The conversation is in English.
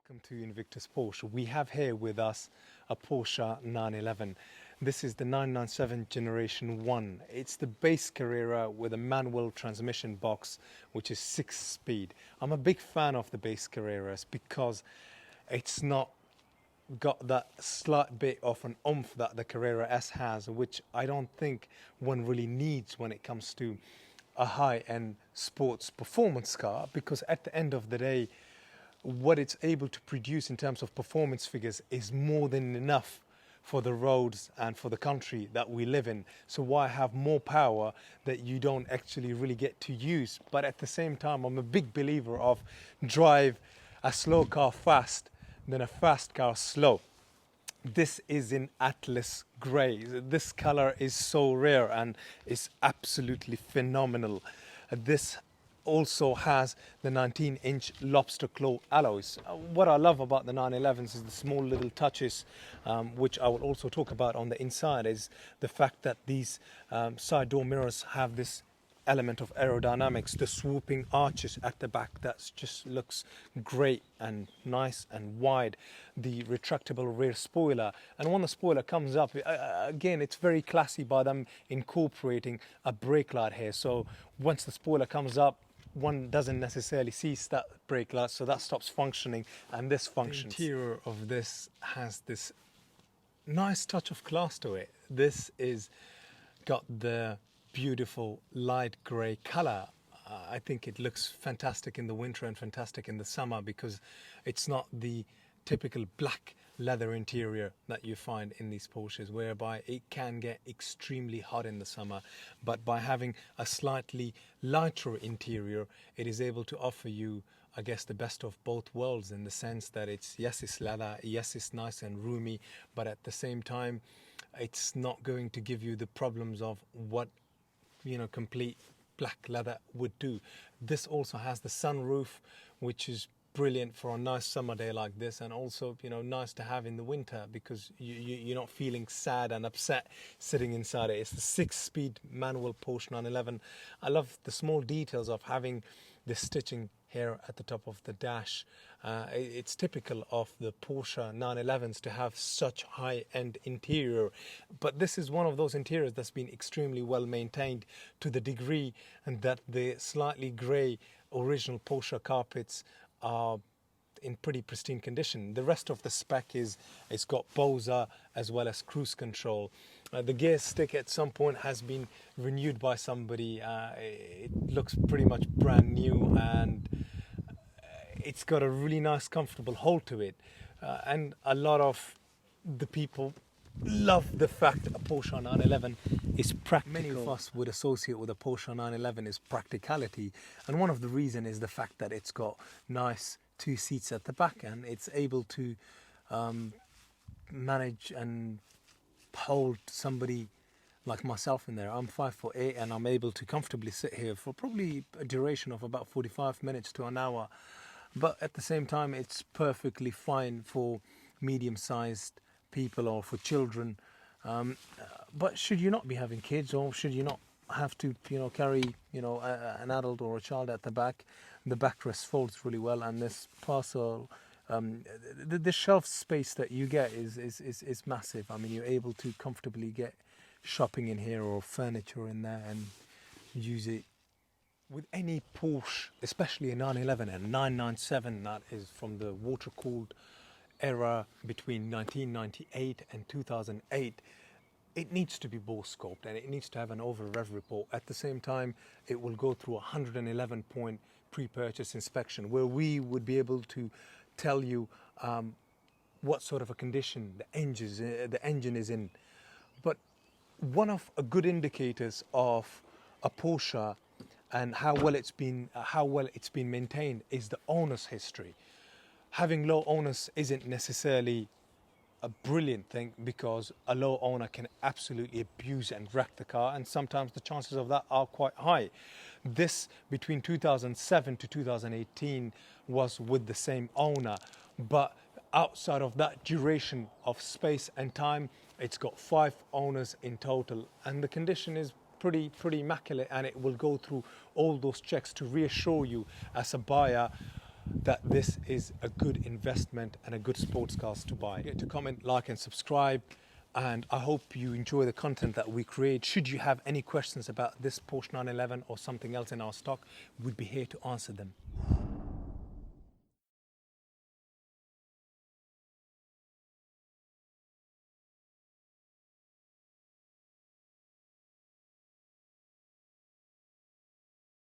Welcome to Invictus Porsche. We have here with us a Porsche 911. This is the 997 Generation 1. It's the base Carrera with a manual transmission box, which is 6-speed. I'm a big fan of the base Carreras because it's not got that slight bit of an oomph that the Carrera S has, which I don't think one really needs when it comes to a high-end sports performance car, because at the end of the day, what it's able to produce in terms of performance figures is more than enough for the roads and for the country that we live in. So why have more power that you don't actually really get to use? But at the same time, I'm a big believer of drive a slow car fast than a fast car slow. This is in Atlas grey. This color is so rare and is absolutely phenomenal. This also has the 19-inch lobster claw alloys. What I love about the 911s is the small little touches, which I will also talk about on the inside, is the fact that these side door mirrors have this element of aerodynamics, the swooping arches at the back that just looks great and nice and wide, the retractable rear spoiler, and when the spoiler comes up, again, it's very classy by them incorporating a brake light here. So once the spoiler comes up, one doesn't necessarily see that brake light, so that stops functioning and this functions. The interior of this has this nice touch of class to it. This is got the beautiful light grey color. I think it looks fantastic in the winter and fantastic in the summer, because it's not the typical black leather interior that you find in these Porsches, whereby it can get extremely hot in the summer. But by having a slightly lighter interior, it is able to offer you, I guess, the best of both worlds, in the sense that it's leather, yes, it's nice and roomy, but at the same time, it's not going to give you the problems of what, complete black leather would do. This also has the sunroof, which is brilliant for a nice summer day like this, and also nice to have in the winter, because you're not feeling sad and upset sitting inside it. It's the 6-speed manual Porsche 911. I love the small details of having the stitching here at the top of the dash. It's typical of the Porsche 911s to have such high-end interior, but this is one of those interiors that's been extremely well maintained, to the degree and that the slightly grey original Porsche carpets are in pretty pristine condition. The rest of the spec it's got Bose as well as cruise control. The gear stick at some point has been renewed by somebody. It looks pretty much brand new, and it's got a really nice comfortable hold to it, and a lot of the people love the fact that a Porsche 911 is practical. Many of us would associate with a Porsche 911 is practicality, and one of the reasons is the fact that it's got nice 2 seats at the back, and it's able to manage and hold somebody like myself in there. I'm 5'8", and I'm able to comfortably sit here for probably a duration of about 45 minutes to an hour, but at the same time it's perfectly fine for medium-sized people or for children. But should you not be having kids, or should you not have to carry an adult or a child at the backrest folds really well, and this parcel, the shelf space that you get is massive. I mean, you're able to comfortably get shopping in here or furniture in there and use it. With any Porsche, especially a 911 and 997 that is from the water-cooled era between 1998 and 2008, it needs to be bore scoped, and it needs to have an over rev report. At the same time, it will go through a 111-point pre-purchase inspection, where we would be able to tell you what sort of a condition the engine is in. But one of a good indicators of a Porsche and how well it's been maintained is the owner's history. Having low owners isn't necessarily a brilliant thing, because a low owner can absolutely abuse and wreck the car, and sometimes the chances of that are quite high. This, between 2007 to 2018, was with the same owner, but outside of that duration of space and time, it's got 5 owners in total, and the condition is pretty immaculate, and it will go through all those checks to reassure you as a buyer that this is a good investment and a good sports car to buy. Don't forget to comment, like and subscribe, and I hope you enjoy the content that we create. Should you have any questions about this Porsche 911 or something else in our stock, we'd be here to answer them.